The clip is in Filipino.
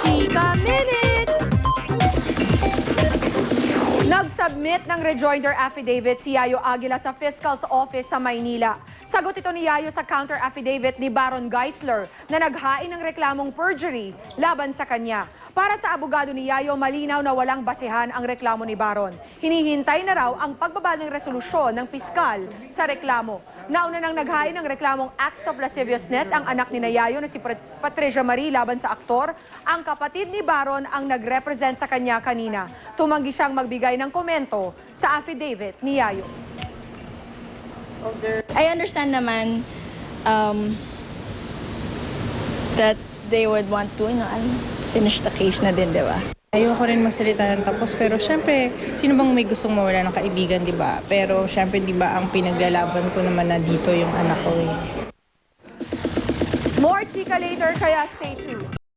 Chika Minute! Nag-submit ng rejoinder affidavit si Yayo Aguila sa Fiscal's Office sa Maynila. Sagot ito ni Yayo sa counter affidavit ni Baron Geisler na naghain ng reklamong perjury laban sa kanya. Para sa abogado ni Yayo, malinaw na walang basehan ang reklamo ni Baron. Hinihintay na raw ang pagbaba ng resolusyon ng piskal sa reklamo. Nauna nang naghain ng reklamong acts of lasciviousness ang anak ni Yayo na si Patricia Marie laban sa aktor. Ang kapatid ni Baron ang nag-represent sa kanya kanina. Tumanggi siyang magbigay ng komento sa affidavit ni Yayo. I understand naman that they would want to, finish the case na din, di ba? Ayoko rin magsalita ng tapos, pero syempre, sino bang may gustong mawala ng kaibigan, di ba? Pero syempre, di ba, ang pinaglalaban ko naman na dito yung anak ko. More chika later, kaya stay tuned.